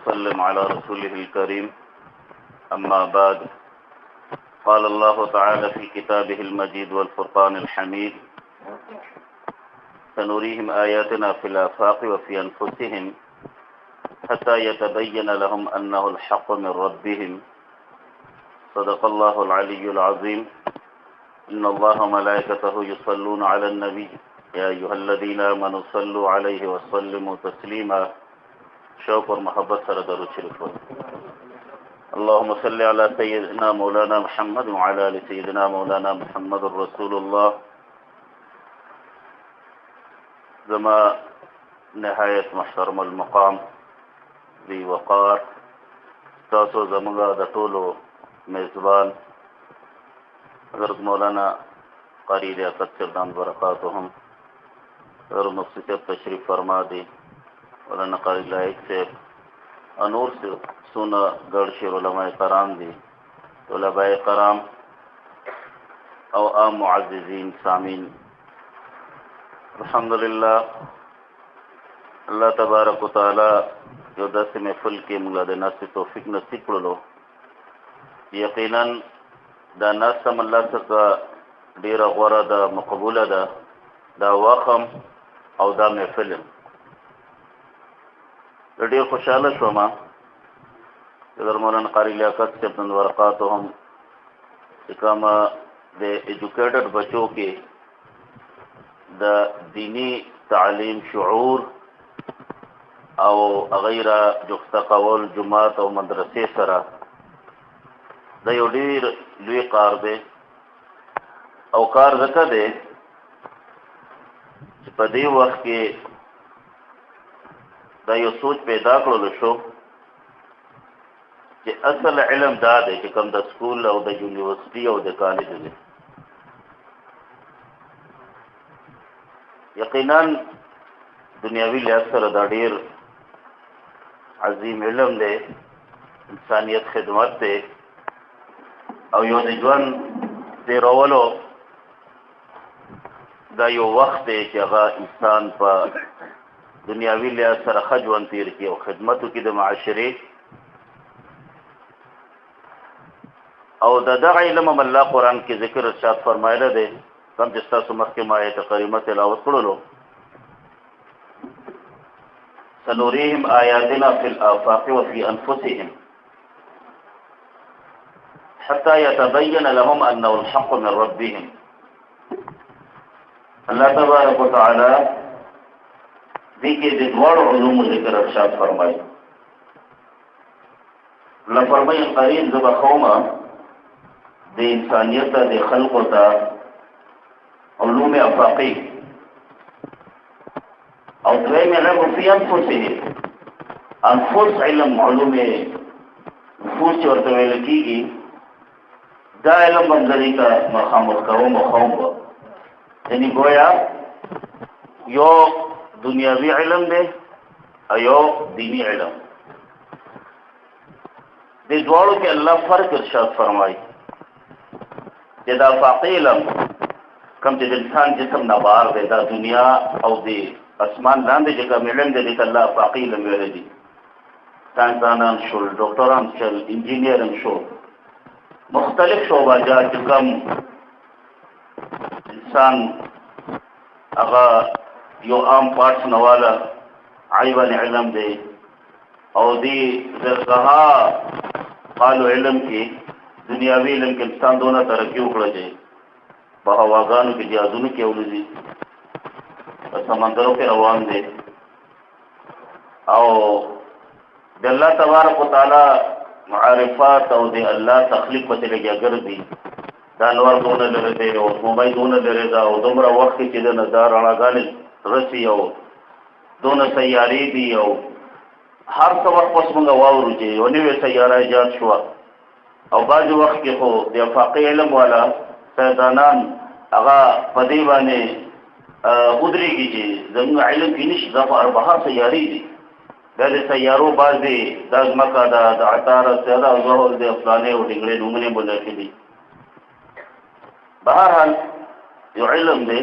وسلم على رسوله الكريم. أما بعد، قال الله تعالى في كتابه المجيد والفرقان الحميد: سنريهم آياتنا في الآفاق وفي أنفسهم حتى يتبين لهم أنه الحق من ربهم. صدق الله العلي العظيم. إن الله وملائكته يصلون على النبي يا أيها الذين آمنوا صلوا عليه وسلموا تسليما. شوق اور محبت سره درود شریف وایي. اللهم صل على سيدنا مولانا محمد وعلى آل سيدنا مولانا محمد رسول الله. زما نهایت محترم المقام ذي وقار، تاسو زمونږ د ټولو میزبان حضرت مولانا قاری ریاست سردان برکاتهم، حضرت مفتی صاحب تشریف فرما دی، مولانا قاری لائق صاحب، انور سے سونا گڑ شیر علماء کرام دی، طلباء کرام او عام معززین سامین. الحمدللہ اللہ تبارک و تعالی یو داسې محفل کې موږ د ناستې توفیق نصیب کړلو. یقینا دا ناسته م الله څخه ډېره غوره ده، مقبوله ده، دا وخم او دا محفل یم. زه ډېر خوشحاله شوم چې در مولانا قاری لیاقت صاحب نن ورقاتهم چې کومه د ایجوکیټډ بچو کې د دینی تعلیم شعور او غیره جوخته کول جماعت او مدرسې سره دا یو ډېر لوی کار دی او کار ځکه دی چې په دې وخت کې دا یو سوچ پیدا کړل شو چې اصل علم دا دی چې کوم د سکول او د یونیورسيټي او د کالج دی. یقینا دنیاوي لحاظ سره دا ډېر عظیم علم دی، انسانیت خدمت دی او یو د ژوند تېرولو دا یو وخت دی چې هغه انسان په دنیاوي لحاظ سره ښه ژوند تېر کړي او خدمت وکړي د معاشرې. او د دغه علم هم الله قرآن کې ذکر ارشاد فرمایلی دی، کوم چې ستاسو مخکې ما آیت کریمه تلاوت کړلو: سنريهم آياتنا في الآفاق وفي أنفسهم حتى يتبين لهم أنه الحق من ربهم. الله تبارک و تعالی دې کې د دوړو علوم ذکر ارشاد فرمایي. الله فرمایي قرین زبا قومه د انسانیت د خلقو ته علوم افاقی او دویم علم فی انفسهم، انفس علم علوم نفوس چې ورته ویل کېږي، دا علم بندري ته مخامخ کوم مخوم به، یعنی گویا یو دنیاوی علم دی او یو دینی علم. دې دواړو کې الله فرق ارشاد فرمایي چې دا افاقي علم کوم چې د انسان جسم نه بار دی، دا دنیا او د اسمان لاندې چې کوم علم دی دې ته الله افاقي علم ویلی دي. ساینسدانان شول، ډاکټران شول، انجینیران شول، مختلف شعبجات چې کوم انسان هغه یو عام پارټس نه والا عیبن علم دی او دی زرغها قالو علم کې دنیاوی علم کې انسان دونه ترقی وکړه چې په هواګانو کې جهازونو کې ولوځي، په سمندرو کې روان دی او د الله تبارک و تعالی معرفات او د الله تخلیق په لګیا ګرځي. دا نور دونه لري دی او موبایل دونه لري دا او دومره وخت کې د نظر رڼاګانې رسي او دونه سیارې دي او هر څه وخت اوس موږ واورو چې یو نوې سیاره ایجاد شوه او بعض وخت کې خو د افاقي علم والا سیدانان هغه په دې باندې ودرېږي چې زموږ علم کې نشي، دا خو اربعه سیارې دي، دا د سیارو بعضې دا ځمکه ده، د عطارد ده، د زحل د فلانې او ډنګړې نومونه بلل دي. بهرحال یو علم دی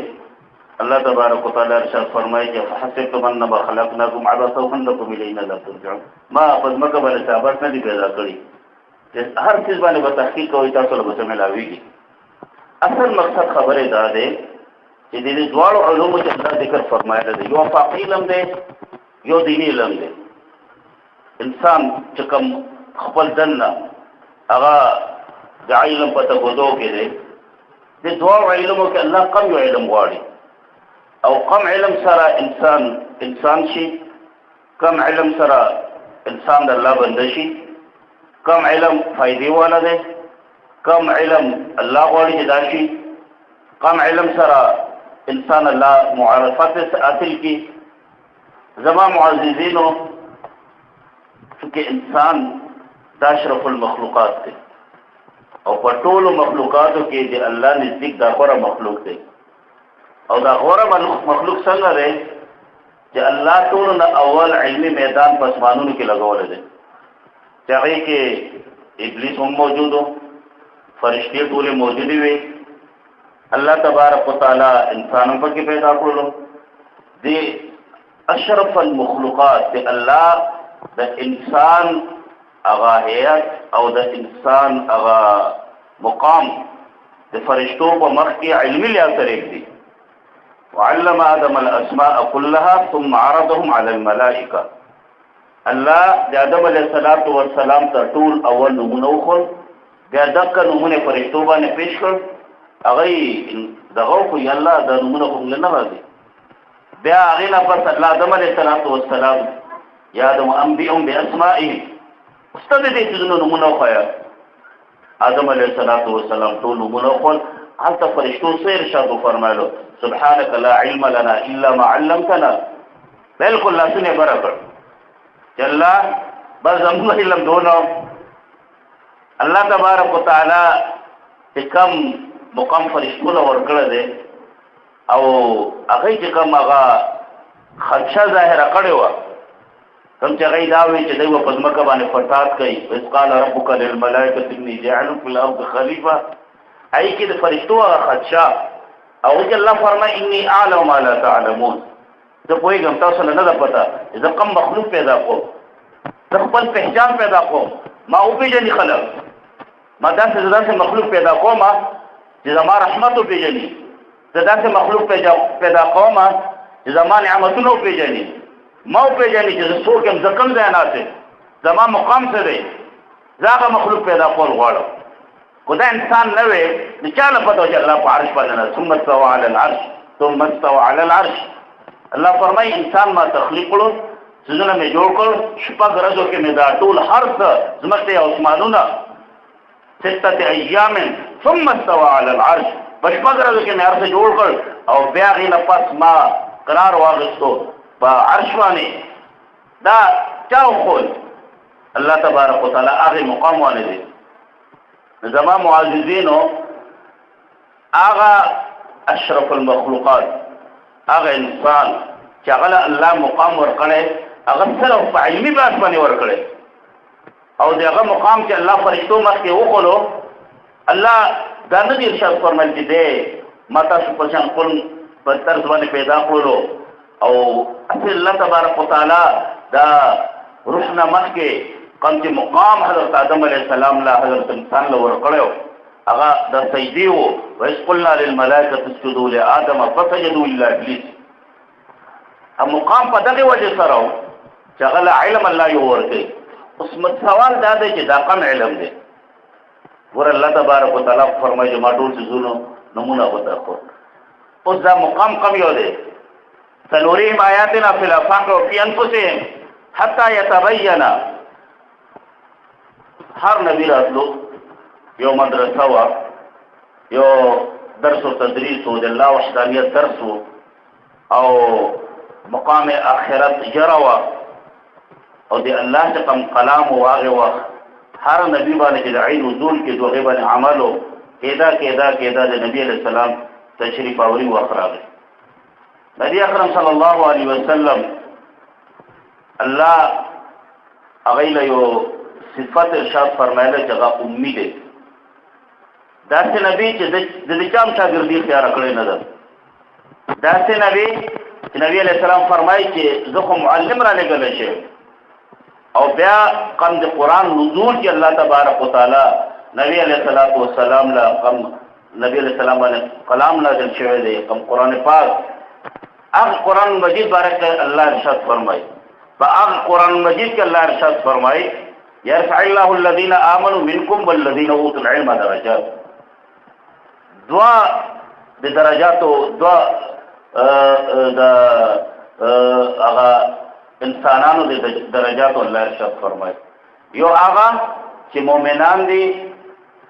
الله تبارک وتعالى ارشاد فرمایي چې فحسبتم انما خلقناكم عبثا وانكم الينا لا ترجعون. ما په ځمکه باندې ثابت نه دي پیدا کړی چې هر څه باندې به تحقیق کوي تاسو له څه ملاويږي. اصل مقصد خبره دا ده چې د دې دواړو علومو چې الله ذکر فرمایلی دی، یو افاقي علم دی یو دیني علم دی. انسان چې کوم خپل دننه هغه د علم په تګودو کې دی، د دواړو علمو کې الله کم یو علم غواړي او کم علم سره انسان شي، کم علم سره انسان د الله بنده شي، کم علم فائدې والا دی، کم علم الله غواړي چې دا شي، کم علم سره انسان الله معرفت حاصل کی. زما معززینو چونکه انسان دا اشرف المخلوقات دی او په ټولو مخلوقاتو کې د الله نزدیک دا غوره مخلوق دی او دا غوره مخلوق څنګه دی چې الله ټولو نه اول علمي میدان په اسمانونو کې لګولی دی چې هغې کې ابلیس هم موجود و، فرشتې ټولې موجودې وې، الله تبارک وتعالی انسانوں پر کی پیدا کړلو. دی اشرف المخلوقات دی الله د انسان اغا حیات او د انسان اغا مقام د فرشتو په مخ کې علمي لحاظ سره دی. وعلم آدم الاسماء كلها ثم عرضهم على الملائکه. الله د آدم علیه السلام ته ټول اول نمونه وښول، بیا دغه نمونه فرشتو باندې پیش کړ. هغه دغه خو الله د نمونه خو نه راځي. بیا هغې نه پس الله آدم علیه السلام یا آدم انبئهم باسمائهم استاد دې څیزونو نمونه وښایه. آدم علیه السلام ټول نمونه وښول. هلته فرشتو څه ارشاد وفرمایلو؟ سبحانك لا علم لنا الا ما علمتنا. بالکل لاسونه بره کړ چې الله بس زموږ علم دونه. الله تبارک وتعالی چې کوم مقام فرشتو له ورکړی دی او هغې چې کوم هغه خدشه ظاهره کړې وه، کوم چې هغې دا وایي چې دوی به په ځمکه باندې فساد کوي. وإذ قال ربک للملائکة إني جاعل في الأرض خلیفة، هغې کې د فرشتو هغه خدشه او چې الله فرمایي إني أعلم ما لا تعلمون. زه پوهېږم تاسو له نه ده پته چې زه کوم مخلوق پیدا کوم، زه خپل پهچان پیدا کوم، ما وپېژني خلک، ما داسې مخلوق پیدا کوم چې زما رحمت وپېژني، زه داسې مخلوق پیدا کوم چې زما نعمتونه وپېژني، ما وپېژني چې زه څوک یم، زه کوم ځای ناست یم، زما مقام څه دی، زه هغه مخلوق پیدا کول غواړم. خو دا انسان نه وی د چا نه پته و چې الله په عرش باندې نه. ثم استوى على العرش ثم استوى على العرش. الله فرمایي انسان ما تخلیق کړو، څیزونه مې جوړ کړ، شپږ ورځو کې مې دا ټول هر څه ځمکې او اسمانونه 6 ایام ثم استوى على العرش، په شپږ ورځو کې مې هر څه جوړ کړ او بیا هغې نه پس ما قرار واخیستو په عرش باندې. دا چا وښول؟ الله تبارک وتعالی هغې مقام والی دی. زما معززینو هغه اشرف المخلوقات، هغه انسان چې هغه له الله مقام ورکړی، هغه صرف په علمي بحث باندې ورکړی او د هغه مقام چې الله فرشتو مخکې وښولو، الله دا نه دي ارشاد فرمایل چې دی ما تاسو په شان خپل په طرز باندې پیدا کړلو او اصل الله تبارک وتعالی دا روح نه مخکې کوم چې مقام حضرت آدم علیه السلام له حضرت انسان له ورکړی و هغه د سجدې و. وإذ قلنا للملائکة اسجدوا لآدم فسجدوا إلا إبلیس. مقام په دغې وجې سره و چې هغه له علم الله یې ورکوي. اوس سوال دا دی چې دا کم علم دی. ګوره الله تبارک وتعالی فرمایي چې ما ټول څیزونو نمونه وتاخو. اوس دا مقام کم یو دی. سنريهم آیاتنا فی الآفاق وفی انفسهم حتی یتبین. هر نبی راتلو یو مدرسه وه، یو درس و تدریس و د الله وحدانیت درس و او مقام آخرت جره وه او د الله چې کوم کلام و هغې وخت هر نبی باندې چې د عین نزول کې د هغې باندې عمل و کېده د نبي علیه السلام تشریف اوري وخت راغی. نبی اکرم صلی الله علیه وسلم الله هغې له یو صفت ارشاد فرمایله چې هغه امي دی. داسې نبی چې د دې چا هم شاګردي اختیاره کړې نه ده. داسې نبی چې نبی علیہ السلام فرمایي چې زه خو معلم را لېږلی شوی او بیا قم د قرآن نزول چې الله تبارک وتعالی نبی علیہ السلام له نبی علیہ السلام باندې کلام نازل شوی دی قم قرآن پاک هغه قرآن مجید بارک الله ارشاد فرمایي په هغه قرآن مجید کې الله ارشاد فرمایي يرفع الله الذين آمنوا منكم والذين اوتوا العلم درجات دعا د درجاتو دعا د هغه انسانانو د درجاتو الله ارشاد فرمایي یو هغه چې مؤمنان دي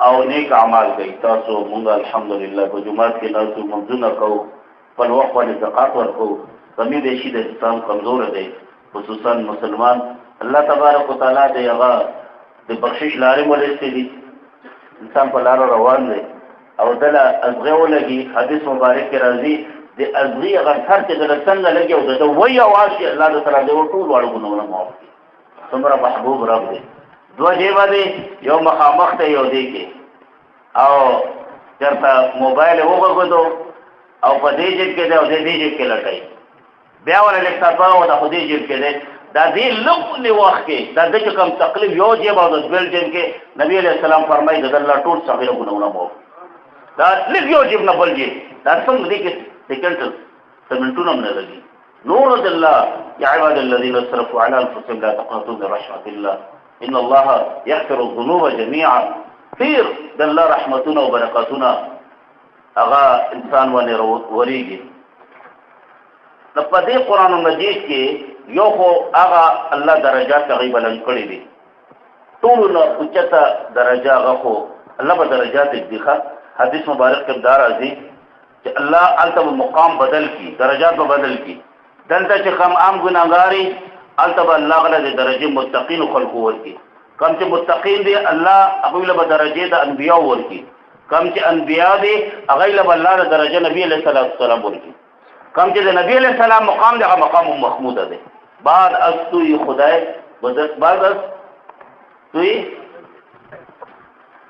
او نیک اعمال کوي تاسو مونږ الحمدلله په جمعات کې تاسو منځونه کوو په وخت باندې زکات ورکوو کمی د شي د اسلام کمزور دی خصوصا مسلمان الله تبارک وتعالى دی هغه د بخشش لارې ولستې دي انسان په لار روان دی او دله ازغه ولګي حدیث مبارک کې راځي د ازغي هغه سر چې د څنګه لګي او د وی आवाज چې الله تعالی دی ټول واړو ګناونه معاف کړي څومره محبوب رب دی دوه جیبه دی یو مخامخ ته یو دی کې او چېرته موبایل وغږدو او په دې جیب کې دی او دې جیب کې لټوي بیا ورته لږ ساته او د خو دې جیب کې دی دا دې لږ وخت کې دا د کوم تکلیف یو جیب او د بل جیب کې نبی علیہ السلام فرمایي د الله ټول صغیره ګناونه معاف دا لږ یو جیب نه بل جیب دا څنګه دې کې سیکنډ سمنټونه نه لګي نور الله يا عباد الذين اسرفوا على انفسهم لا تقنطوا من رحمة الله ان الله يغفر الذنوب جميعا خیر د الله رحمتونه او برکاتونه هغه انسان باندې وريږي په دې قران مجید کې یو خو هغه الله درجات تقریبا لن کړی دي ټول نو اوچته درجه هغه خو الله په درجات دیخه حدیث مبارک کې دار راځي چې الله التب مقام بدل کی درجات به بدل کی دلته چې کم عام ګناګاری التب الله غله درجه متقین خلق ورکی کم چې متقین دي الله هغه له درجه د انبیاء ورکی کم چې انبیاء دي هغه له الله د درجه نبی علیہ السلام ورکی کم چې د نبی علیہ السلام مقام دغه مقام محمود ده بعد استوی خدای بعد استوی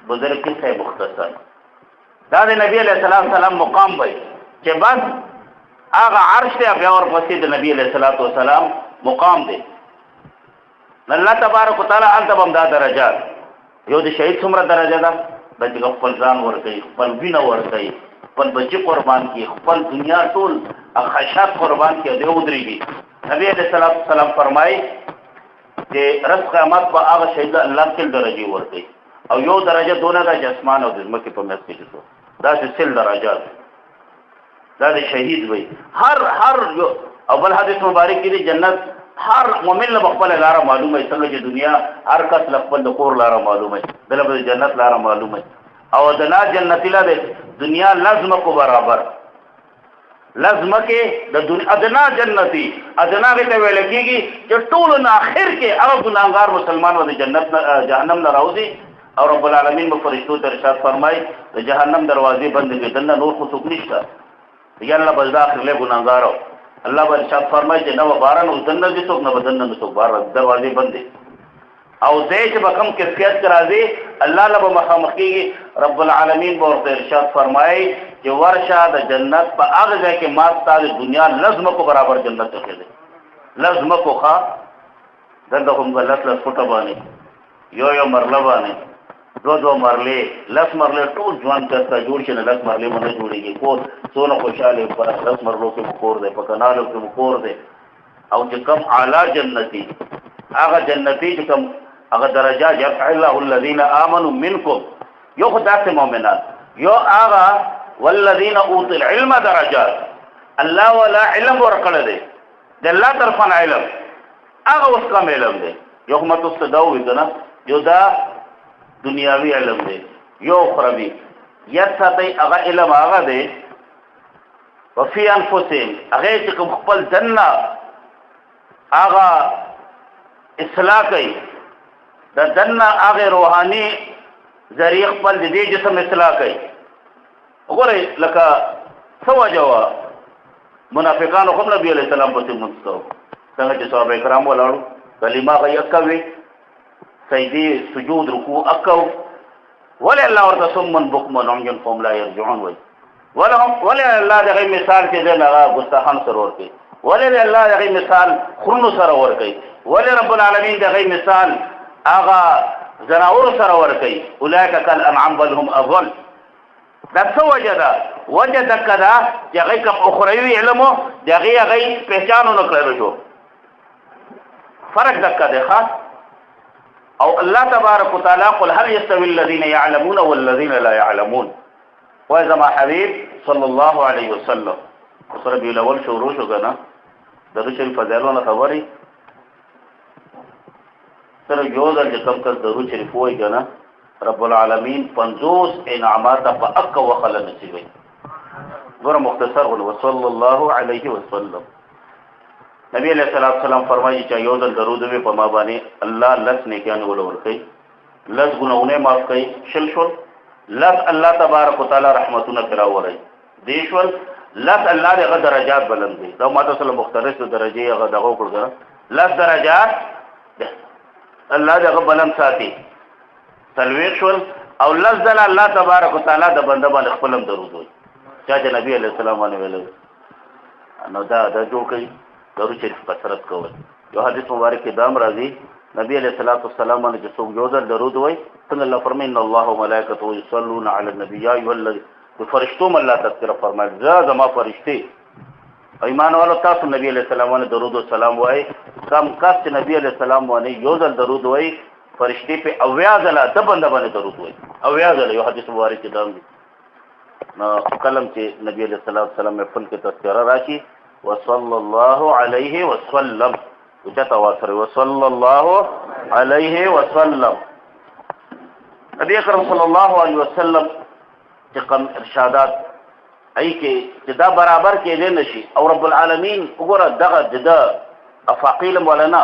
بزرگ کیسه مختصر دا د نبی علیہ السلام مقام وای چې بس هغه عرش ته بیا ورپسې د نبی علیہ السلام مقام دی الله تبارک وتعالى انت بم دا درجات یو د شهید څومره درجه ده د چې خپل ځان ورکړي خپل وینه ورکړي خپل بچی قربان کړي خپل دنیا ټول خشاعت قربان کړي دی ودرېږي نبی علیہ السلام فرمایي چې رزق قیامت په هغه شهید الله کې درجه ورکړي او یو درجه دونه د جسمان او د ځمکې په منځ کې شو دا سل درجات دا د شهید وي هر یو او بل حدیث مبارک کې جنت هر مؤمن له خپل لاره معلومه څنګه چې دنیا هر کس له خپل کور لاره معلومه بل جنت لاره معلومه او د نا جنتی له دنیا لازمه کو برابر لازمه کې د دنیا ادنا جنتی ادنا کې ویل کېږي چې ټول نه اخر کې هغه ګناهګار مسلمان و د جنت جهنم نه راوځي او رب العالمین په فرشتو ته ارشاد فرمای د جهنم دروازې بند کړي دنه نور خو څوک نشته یا الله بل داخل له ګناهګارو الله به ارشاد فرمای چې نو باران او دنه دي څوک نه بدن نه څوک بار دروازې بندې او دې چې به کوم کیفیت راځي الله له مخامخ کېږي رب العالمین به ورته ارشاد فرمای چې ورشه د جنت په هغه ځای کې ما ستاسو دنیا لازمه کو برابر جنت ته کېږي لازمه کو ښا دغه هم غلط له فوټه باندې یو مرله باندې دو مرلې لس مرلې ټول ځوان کسته جوړ شي نه لس مرلې باندې جوړيږي کو څونه خوشاله پر لس مرلو کې مخور دی په کنالو کې مخور دی او چې کم اعلی جنتی هغه جنتی چې کم هغه درجات يرفع الله الذين امنوا منكم یو خدای مؤمنان یو هغه والذین اوتوا العلم درجات الله ولا علم ورکړه دی د الله طرفان علم هغه اوس کوم علم دی یو متستدوی کنه یو دا دنیاوی علم دی یو خرابی یاد ساتي هغه علم هغه دی وفي انفسهم هغه چې کوم خپل دنه هغه اصلاح کوي د دنه هغه روحاني ذریعہ خپل د دې جسم اصلاح کوي وګورئ لکه سوا جوا منافقانو خپل نبی علیہ السلام په مستو څنګه چې صحابه کرام ولاړو کلمه غي کوي سجدي سجود رکوع اکو ولا الله ورته ثم بكم عميا فهم لا يرجعون وي ولې الله دغه مثال چې دی هغه ګستاخان سره ورکوي ولې الله دغه مثال خرنو سره ورکوي ولې رب العالمین دغه مثال هغه زناور سره ورکوي اولئک کالانعام بل هم اضل دا څه وجه ده وجه دکه ده چې هغه کوم اخروي علم د هغه پہچانو نه کړی شو فرق دکه ده ښه او الله تبارک وتعالى قل هل يستوي الذين يعلمون والذين لا يعلمون وإذا ما حبيب صلى الله عليه وسلم سره به الاول شروع شو کنه درو شریف فضیلونه خبري سره یو ځل چې کوم کس درو شریف وای کنه رب العالمین 50 انعامات په اک وخل نصیبای ګور مختصر ول صلی الله علیه وسلم نبی علیہ الصلوۃ والسلام فرمایي چې یو ځل درود به په ما باندې الله لس نیکانه ولور کوي لس ګناونه معاف کوي شل لس الله تبارک وتعالى رحمتونه کراوري دیشول لس الله دغه درجات بلند دي دا ماته سره مختلف درجه هغه دغه کړه لس درجات الله دغه بلند ساتي تلويق شول او لس دل الله تبارک وتعالى د بنده باندې خپلم درود وي چې نبی علیہ السلام باندې ویل نو دا جوړ کړي درود شریف کثرت کول یو حدیث مبارک کې دام راځي نبی علیہ الصلوۃ والسلام باندې چې څوک یو ځل درود وای څنګه الله فرمایي ان الله وملائکته یصلون علی النبی یا ایها الذین فرشتو الله تذکرہ فرمایي زما فرشتي ایمان والو تاسو نبی علیہ السلام باندې درود او سلام وای کم کس چې نبی علیہ السلام باندې یو ځل درود وای فرشتي په اویا ځله د بنده باندې درود وای اویا ځله یو حدیث مبارک کې دام دي نو کلم چې نبی علیہ الصلوۃ والسلام په فل کې تذکرہ راشي وصلی الله علیه وسلم وجت واثر وصلی الله علیه وسلم نبی اکرم صلی الله علیه وسلم چې کوم ارشادات ای کې چې دا برابر کېدل نشي او رب العالمین وګوره دغه د افاقیل مولانا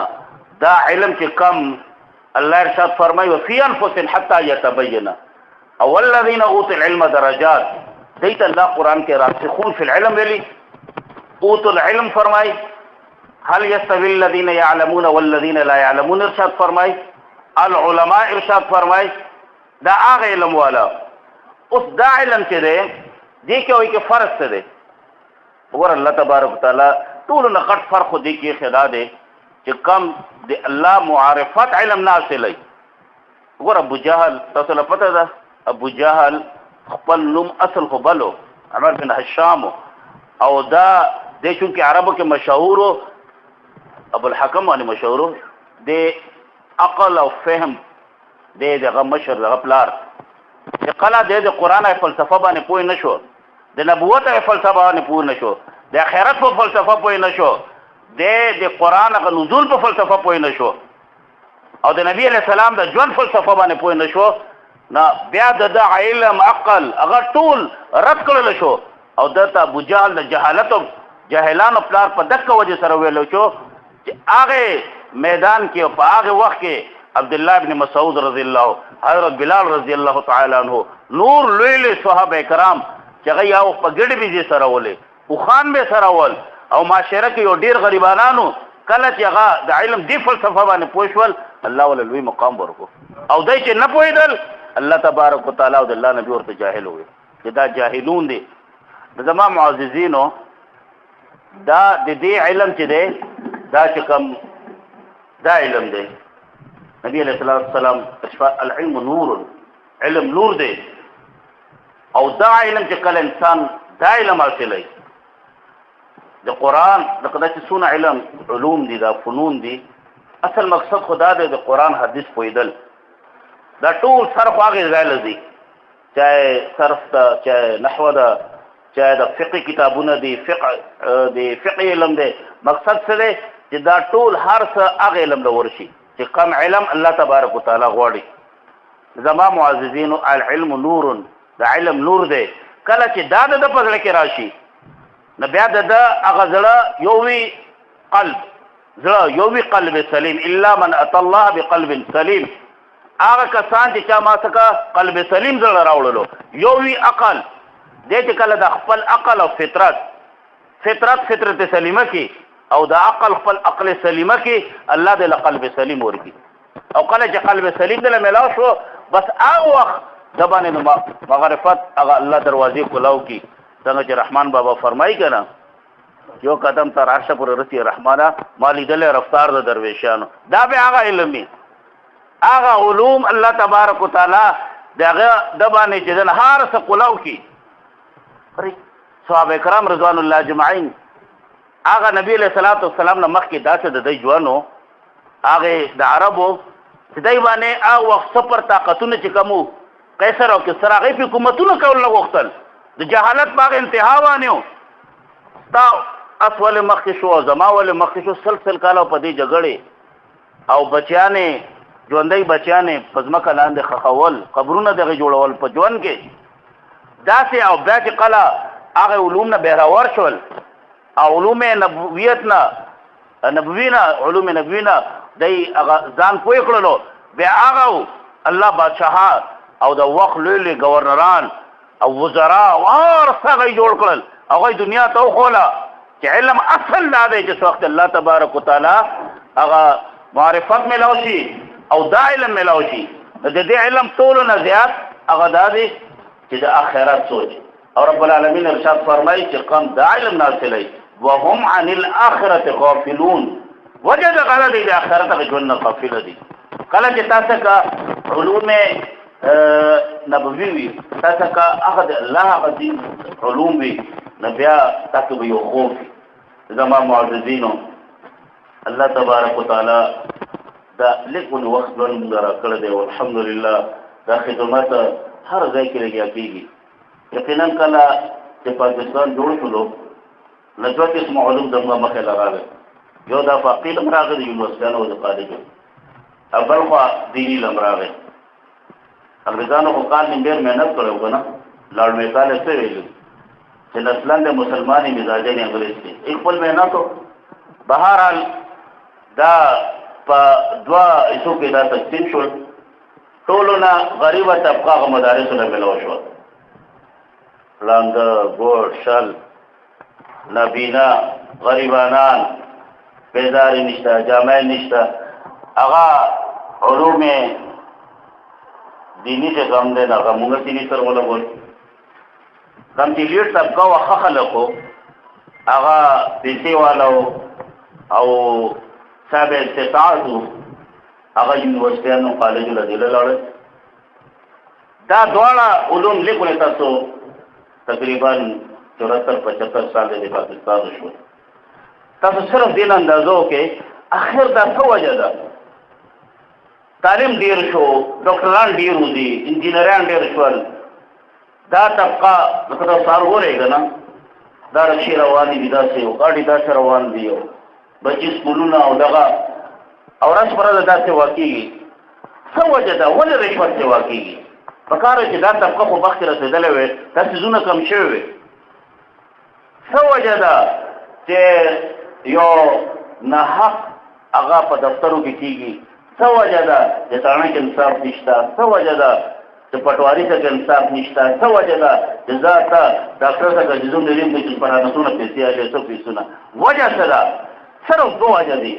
دا علم چې کم الله ارشاد فرمایي وفي انفس حتى يتبين او الذين اوتوا العلم درجات دیت الله قران کې راسخون فی العلم ویلي اوتوا العلم فرمایي هل يستوي الذين يعلمون والذين لا يعلمون ارشاد فرمای العلماء ارشاد فرمای دا هغه علم والا اوس دا علم چې دی دې کې وایي کې فرق څه دی وګور الله تبارک وتعالى ټول نه غټ فرق دی کې خدا دی چې کم د الله معرفت علم نه حاصلای وګور ابو جهل تاسو له پته ده ابو جهل خپل نوم اصل خو بلو عمر بن هشام او دا د چونکه عربو کې مشهور ابو الحکم باندې مشهور دی عقل او فهم دی دغه مشر دغه پلار چې کله د قرآن او فلسفه باندې پوه نشو د نبوت او فلسفه باندې پوه نشو د آخرت په فلسفه پوه نشو د قرآن او نزول په فلسفه پوه نشو او د نبی علیہ السلام د ژوند فلسفه باندې پوه نشو نه بیا د علم عقل هغه ټول رد کړل شو او د ابو جهل د جاهلانو پلار په دغه وجه سره ویلو شو هغه میدان کې او په هغه وخت کې عبد الله ابن مسعود رضی الله حضرت بلال رضی الله تعالی عنہ نور لوی صحابه کرام چې هغه یو په ګډ بيزي سره ولې او خان به سره ول او معاشره کې یو ډیر غریبانو کله چې هغه د علم دی فلسفه باندې پوښول الله ول لوی مقام ورکو او دای چې نه پوهیدل الله تبارک وتعالى او د الله نبی ورته جاهل وي چې دا جاهلون دي زما معززینو دا د دې علم چې دی دا چې کوم دا علم دی نبی علیہ السلام العلم نور علم نور دی او دا علم چې کله انسان دا علم حاصلوي د قرآن دغه چې څونه علم علوم دي دا فنون دي اصل مقصد خدا دی د قرآن حدیث پوهیدل دا ټول صرف هغه ځای لذي چاہے صرف دا چاہے نحو دا چاہے دا فقه کتابونه دي فقه علم دی مقصد څه دی چې دا ټول هر څه هغه علم له ورشي چې کم علم الله تبارک وتعالى غواړي زما معززینو العلم نور دا علم نور دی کله چې دا د پزړه کې راشي نه بیا د هغه زړه یووي قلب سلیم الا من اتى الله بقلب سلیم هغه کسان چې چا ما څخه قلب سلیم زړه راوړلو یووي عقل دې چې کله د خپل عقل او فطرت سلیمه کې او د عقل خپل عقل سلیمه کې الله دې له قلب سلیم ورکی او کله چې قلب سلیم دې له ملاو شو بس هغه وخت د باندې مغرفت هغه الله دروازې کولاو کی څنګه چې رحمان بابا فرمایي کنه یو قدم ته راشه پر رسی رحمانه مالی دل رفتار د درویشانو دا به هغه علم دی هغه علوم الله تبارک وتعالى دغه د باندې چې د هر څه قلاو کی صحابه کرام رضوان الله اجمعین هغه نبی علیہ الصلوۃ والسلام نه مخکې داسې د دې ژوندو هغه د عربو چې دای باندې هغه وخت پر طاقتونه چې کومو قیصر او کسرا غي حکومتونه کول نه غوښتل د جهالت باغ انتها وانیو تا اصل مخکې شو زما ول مخکې شو سلسل کاله په دې جګړې او بچیانې ژوندۍ بچیانې پزماکه لاندې خخول قبرونه دغه جوړول په ژوند کې داسې او بیا چې کله هغه علوم نه بهراور شول او علوم نبویت نه علوم نبوینا دای هغه ځان پوی کړلو بیا هغه الله بادشاہ او د وخت لوی گورنران او وزرا ورڅه جوړ کړل هغه دنیا ته خوله چې علم اصل دا دی چې وخت الله تبارک وتعالى هغه معرفت ملاو شي او دا علم ملاو شي د دې علم ټول نه زیات هغه دا دی چې د آخرت سوچ او رب العالمین ارشاد فرمایي چې قوم دا علم ناصلای وهم عن الاخره غافلون وجد غلط د آخرت غوښنه غافل دي کله چې تاسو کا علوم نبوي وي تاسو کا هغه د الله غدي علوم وي نبیا تاسو به یو خوف زما معززینو الله تبارک وتعالى دا لیکون وخت لن درا کړی دی الحمدلله دا خدمت هر ځای کې لګیا کیږي یقینا کله چې پاکستان جوړ شو نو دوه قسم علوم دغه مخه لراغله یو دا فقید امراغه د یونیورسيټانو د کالجو اول خو دینی لمراغه انګريزانو خو کال ډېر مهنت کړو کنه لاړ مې کال څه ویل چې اصلا د مسلمانې مزاجي نه انګلیس کې خپل مهنتو بهرحال دا په دوا ایسو کې دا تقسیم شو ټولونه غریبه طبقه مدارسونه ملو شو لاند ګور شل نبینا غریبانان بیدار نشته جامع نشته هغه علوم دینی څخه کم دی هغه موږ دیني سره ولګول کم چې لیډ طبقه واخه خلکو هغه پیسې والو او صاحب استطاعت هغه یونیورسيټانو کالجونو ته لاړل دا دواړه علوم لیکل تاسو تقریبا 74-75 سال د پاکستان شو تاسو صرف دین اندازو کې اخر دا څه وجه ده تعلیم ډیر شو ډاکټران ډیر ودي انجینران ډیر شول دا طبقه لکه تاسو ورغورئ کنه دا رشي روان دي داسې او ګاډي داسې روان دي بچی سکولونه او دغه او راس پر داسې واقعي څه وجه ده ولې رشوت څه واقعي پکاره چې دا طبقه خو بخت رسیدلې وي تاسو زونه کم شوی څه وجه ده چې یو نه حق هغه په دفترو کې کیږي څه وجه ده چې تانه کې انصاف نشته څه وجه ده چې پټواري څخه انصاف نشته څه وجه ده چې ذاته ډاکټر څخه جزوم لري چې په راتلونکو پیسې اله څه پیسونه وجه څه ده صرف دوه وجه دي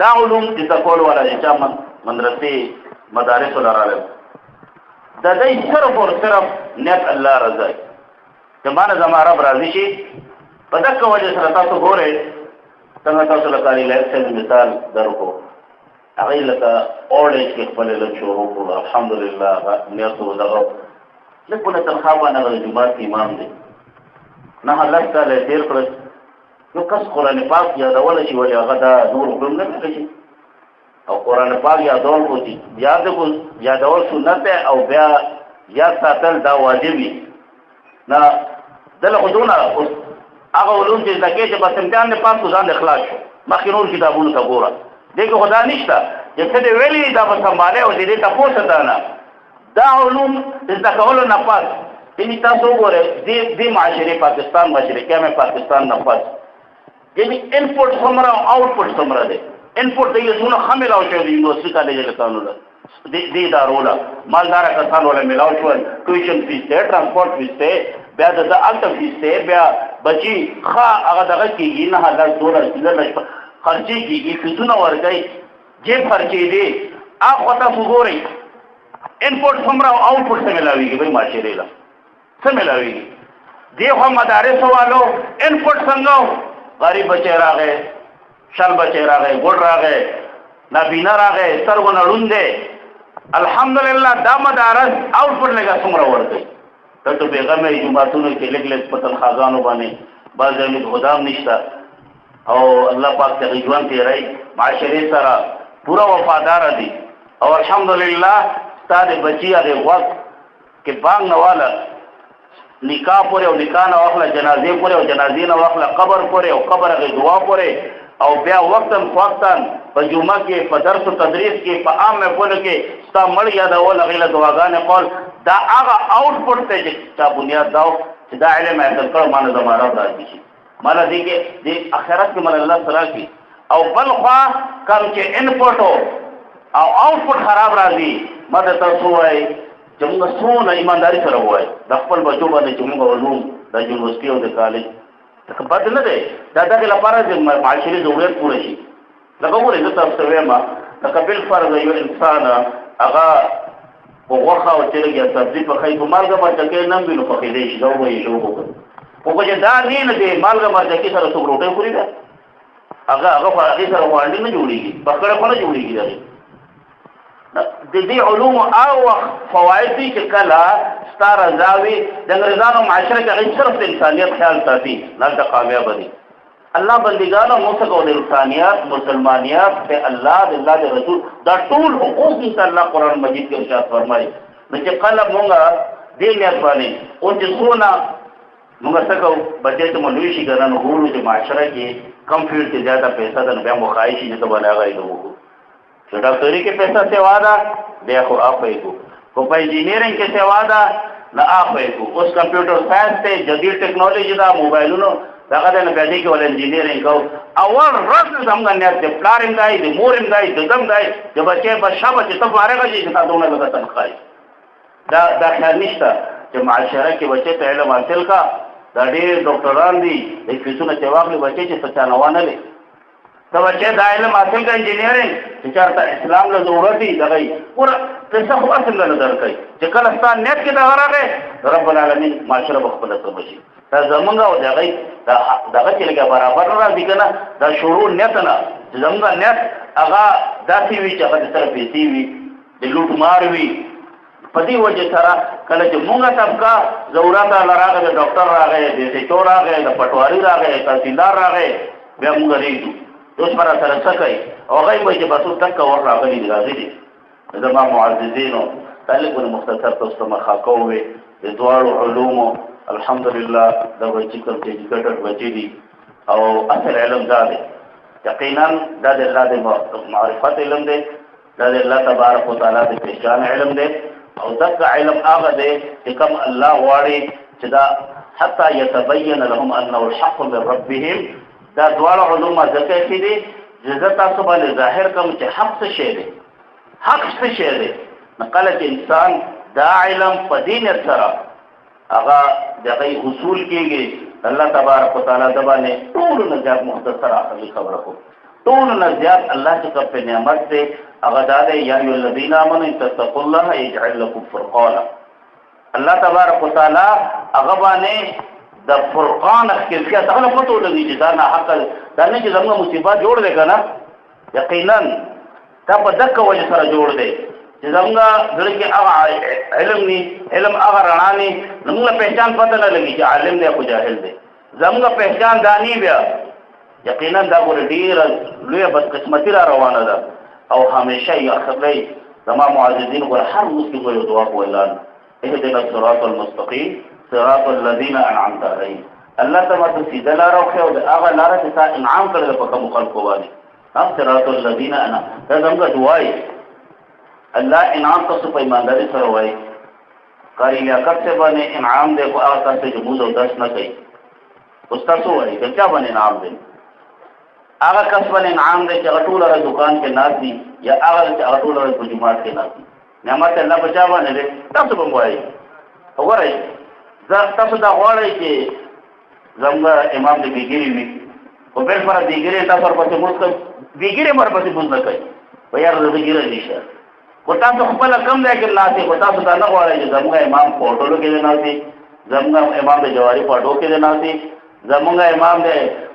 دا علوم چې تکول ولا چې مدرسې مدارس ولراله دا دای صرف او صرف نیت الله رضا زمانه زما رب راضي شي په دغه وجه سره تاسو ګورئ څنګه تاسو لکه لایسن مثال درکو هغه لکه اورډ کې خپل له شروع کړو الحمدلله نیت ودغه لکه تنخوا نه غوړي جمعه امام دی نه الله تعالی تیر کړ نو کس قرآن پاک یادول شي ولې هغه دا نور حکم نه کوي او قرآن پاک یادول کوي یادول سنت او بیا یاد ساتل دا واجبي نه دله خودونه هغه علوم چې زکه چې بس امتحان نه پاس ځان اخلاص شو مخکې نور کتابونو ته ګوره دغه خدا نشته چې څه دی ویلي دا په سمباله او دې ته پوښتنه نه دا علوم د کولو نه پاس دې تاسو ګوره دې معاشره پاکستان معاشره کې مې پاکستان نه پاس یعنی انپوټ څومره او آوټپوټ څومره دی انپوټ د یو څونه خمل او شو د یونیورسيټي کالج له قانون دې داروله مالدار کسان ولا ملاو شو ټیوشن فیس ته ترانسپورت فیس ته بیا د الټ فیس ته بیا بچي ښه هغه دغه کېږي نه $1000 خرچي کېږي فیسونه ورګي جیب خرچي دي هغه تاسو ګورئ انپوټ څومره او آوټپوټ څه ملاويږي به معاشره له څه ملاويږي دی خو مدارس والو انپټ څنګه غریب بچی راغی شل بچی راغی ګډ راغی نابینا راغی سترګو نه ړوند دی الحمدلله دا مدارس آوټپټ لګا څومره ورکوي ته ته بېغمه جوماتونو کې لږ لږ په تنخواګانو باندې بعض ځایونو کې خدام نشته او الله پاک ته ژوند تېروي معاشرې سره پوره وفادار دي او الحمدلله ستا د بچي هغې غوږ کې بانګ نه واله نکاح پورې او نکاح نه واخله جنازې پورې او جنازې نه واخله قبر پورې او قبر هغې دعا پورې او بیا وقتاً فوقتاً په جمعه کې په درس و تدریس کې په عام محفلو کې ستا مړ یادول هغې له دعاګانې قول دا هغه آوټپټ دی چې چا بنیاد دا چې دا علم حاصل کړو ما نه زما رب راضي شي مالا دې کې دې آخرت کې مالا الله صلاح کړي او بل خوا کوم چې انپټ او آوټپټ خراب راځي ما ته تاسو وایي چې موږ څونه ایمانداري سره ووایو د خپل بچو باندې چې موږ علوم د یونیورسټي او د کالج لکه بد نه دی دا دغې لپاره چې معاشري ضرورت پوره شي لکه ګورئ زه تاسو ته وایم لکه بالفرض یو انسان هغه په غوښه او چرګ یا سبزي پخوي په مالګه مرچکۍ نه وي نو پخېدی شي دا ووایي شو وکړي خو چې دا نه دی مالګه مرچکۍ سره څوک روټۍ خوري ده هغه په هغې سره غوانډي نه جوړېږي پخړه خو نه جوړېږي دغې د دې علومو هغه وخت فواید دي چې کله ستا رضا وي د انګرېزانو معاشره کې هغې صرف د انسانیت خیال ساتي هلته کامیابه دي الله بندګانو موږ څخه د انسانیت مسلمانیت د الله د الله د رسول دا ټول حقوق دي چې الله قرآن مجید کې ارشاد فرمایي نو چې کله موږ دې نیت باندې او چې څونه موږ څه کوو بچی ته مو لوی شي که نه نو ګورو چې معاشره کې کم فیلډ کې زیاته پیسه ده نو بیا مو ښایي شي چې ته به نه هغه یې وکړو چې ډاکټري کې پیسه سیوا ده بیا خو هغه یې کړو خو په انجینیرنګ کې سیوا ده نه هغه یې کړو اوس کمپیوټر ساینس دی جدید ټیکنالوژي ده موبایلونو دغه دی نو بیا دې کې ول انجینیرنګ کوو اول ورځ زموږ نیت دی پلار هم دی د مور هم دی د دم دی د بچی به شابه چې ته فارغه شي چې تا دونه لږه تنخوا دا خیال نشته چې معاشره کې بچی ته علم حاصل کا دا ډېر ډاکټران دي د فیسونه چې واخلي بچی چې څه چا نه وانه دی ته بچی دا علم حاصل کړه انجینیرنګ چې چېرته اسلام له ضرورت دي دغه یې پوره پیسه خو اصل نه درکوي چې کله ستا نیت کې دغه راغی رب العالمین معاشره به خپله څه بشي دا زمونږ او د هغې دغه چې لږه برابر نه راځي که نه دا شروع نیت نه چې زمونږ نیت هغه داسې وي چې هغه د سره پیسې وي د لوټ مار وي په دې وجه سره کله چې مونږه طبقه ضرورت هله راغی د ډاکټر راغی د سیچو راغی د پټواري راغی تحصیلدار راغی بیا مونږ رېږدو اوس به را سره څه کوي او هغوی وایي چې بس اوس تکه وخت راغلي دي راځي دي زما معززینو دا لږ مختصر تاسو ته مخاکه ووې د دواړو علومو الحمدلله دا بچي کوم چې ایجوکیټډ بچي دي او اصل علم دا دی یقینا دا د الله د معرفت علم دی دا د الله تبارک وتعالی د پېژان علم دی او دغه علم هغه دی چې کوم الله غواړي چې دا حتی یتبین لهم انه الحق من ربهم دا دواړه علوم ځکه چې دي چې زه تاسو باندې ظاهر کوم چې حق څه شی دی حق څه شی دی نو کله چې انسان دا علم په دې نیت سره هغه دغه حصول کېږي الله تبارک وتعالی د باندې ټولو نه زیات مختصر آخري خبره کوم ټولو نه زیات الله چې کوم په نعمت دی هغه دا دی یا ایها الذین آمنوا ان تتقوا الله یجعل لكم فرقانا الله تبارک وتعالی هغه باندې د فرقان اخکیت هغه پته ولګي چې دا نه حق دا نه چې زموږ مصیبت جوړ دی که نه یقینا دا په دغه وجه سره جوړ دی چې زموږ زړه کې هغه علم ني علم هغه رڼا ني زموږ پہچان پته نه لګي چې عالم دی او جاهل دی زموږ پہچان دانی بیا یقینا دا ګوره ډېره لویه بدقسمتي را روانه ده او همیشه یې اخرلی زما معززین ګوره هر مسلم یو دعا کویلان اهدنا الصراط المستقیم صراط الذین انعمت علیهم الله ته ماته سیده لاره وښیه او د هغه لاره چې تا انعام کړی ده په کومو خلکو باندې صراط الذین انعمت دا زموږ دعا یې الله انعام تاسو په ایمانداري سره وایي قاري لیاقت سے باندې انعام دی خو هغه تاسو چې موږ او درس نه کوي اوس تاسو وایي که چا باندې انعام دی هغه کس باندې انعام دی چې هغه ټوله ورځ دکان کې ناست دي یا هغه چې هغه ټوله ورځ په جومات کې ناست دي نعمت الله په چا باندې دی تاسو به هم وایي وګورئ تاسو دا غواړئ چې زموږ امام د بېګیرې وي خو بالفرض بېګیرې تاسو ورپسې مونځ کوئ بېګیرې هم ورپسې مونځ نه کوئ په یاره زه بېګیره نشه خو تاسو خپله کم ځای کې ناست خو تاسو دا نه غواړئ چې زموږ امام په هوټلو کې دی ناست زمونږ امام د جواری په اډو کې دی ناستې زمونږ امام د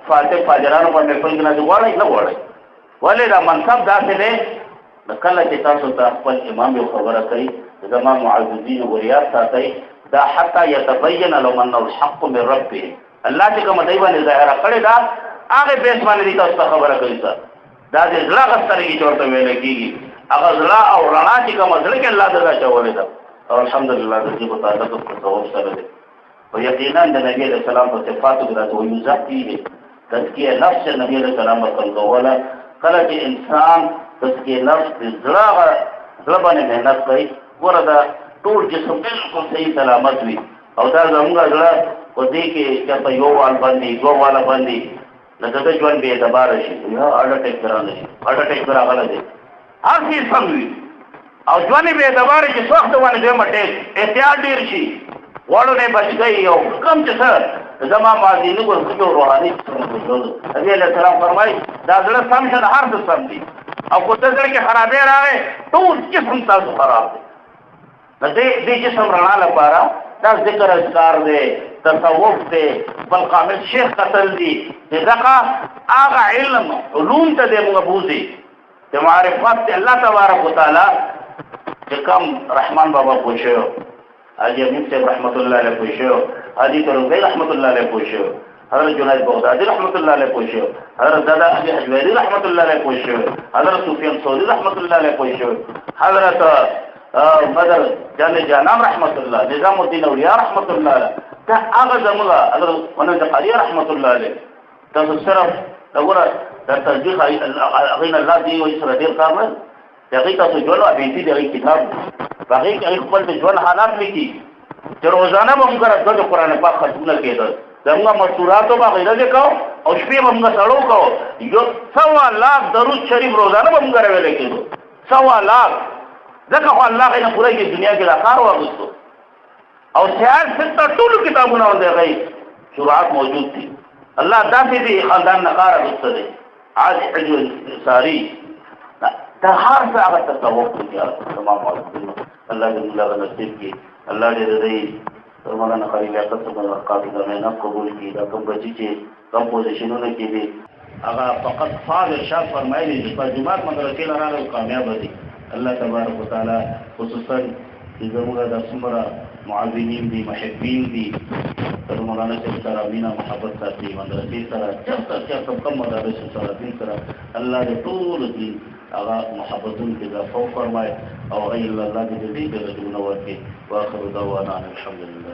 فاتح فاجرانو په محفل کې ناستې غواړئ نه غواړئ ولې دا منصب داسې دی د کله چې تاسو ته خپل امام یو خبره کوي زما معززین وریاد ساتئ دا حتی یتبین لهم انه الحق من ربه الله چې کوم دی باندې ظاهره کړې ده هغه بیس باندې تاسو ته خبره کوي دا د زړه غسترګي چورته ویل کېږي هغه زړه او رڼا چې کوم زړه کې الله تعالی چولې ده او الحمدلله د دې په تعلق په ثواب سره ده او یقینا د نبی علیہ السلام په صفاتو کې راځي او یذکی تزکیه نفس نبی علیہ السلام په کوله کله چې انسان تزکیه نفس زړه باندې مهنت کوي ورته ټول جسم بالکل صحیح سلامت وي او دا زموږ زړه په دې کې چې په یو وال باندې دوه وال باندې لکه د ژوند به اعتبار شي یا هارت اٹیک راغلی هارت اٹیک راغلی دی هر څه سم وي او ژوند به اعتبار چې سخت باندې دې مټه احتیاط ډیر شي وړو نه بچ گئی او کم چې سر زما ماضي نه ګورځو روحاني نبی علیہ السلام فرمایي دا زړه سم شه هر څه سم دي او کو ته زړه کې خرابې راغې ټول جسم تاسو خراب دي دې جسم رڼا لپاره دا ذکر اذکار دی تصوف دی بل کامل شیخ قتل دی دغه هغه علم علوم ته د مغبوزي د معرفت الله تبارک وتعالى چې کوم رحمان بابا پوښیو حاجی امین صاحب رحمت الله علیه پوښیو حاجی ترنګي رحمت الله علیه پوښیو حضرت جنید بغدادي رحمت الله علیه پوښیو حضرت دادا علي حجویری رحمت الله علیه پوښیو حضرت سفیان ثوری رحمت الله علیه پوښیو حضرت بدر جانان رحمت الله نظام الدین اولیاء رحمت الله علیه دا هغه زموږه حضرت ونند قاری رحمت الله علیه تاسو صرف وګوره د تصدیق غین الله دی او سره ډیر کار نه دغه تاسو جوړو ابي دي کتاب هغه کې خپل د ژوند حالات لیکي چې روزانه موږ د قرآن پاک ختمونه کېدل زموږ مشوراتو به غیره وکاو او شپې به موږ سړو کوو یو 100 لاکھ درود شریف روزانه به موږ راوړل کېدو 100 لاکھ ځکه خو الله غي نه پوره کې دنیا کې راکار واغستو او سیار ست ټول کتابونه ولې شروعات موجود دي الله داسې دي خاندان نقاره غوښتل عاج حجو ساری دا هر څه هغه تصوف کوي تمام الله دې موږ نصیب کړي الله دې دې مولانا خلیل احمد صاحب قاضي زمينه قبول کړي دا کوم بچي چې کوم پوزیشنونه کې دي هغه فقط فاضل شاه فرمایلی چې په جماعت مدرسې لاره کامیاب دي الله تبارک وتعالى خصوصا زموږ د څومره معاونین دي محبین دي تر مولانا صاحب سره مینا محبت ساتي مدرسې سره چې کوم مدارس سره دي سره الله دې ټول دي هغه محبتون کې دا فوق فرمای او غیر الله دې دې دې ورته واخر دعوانا الحمدلله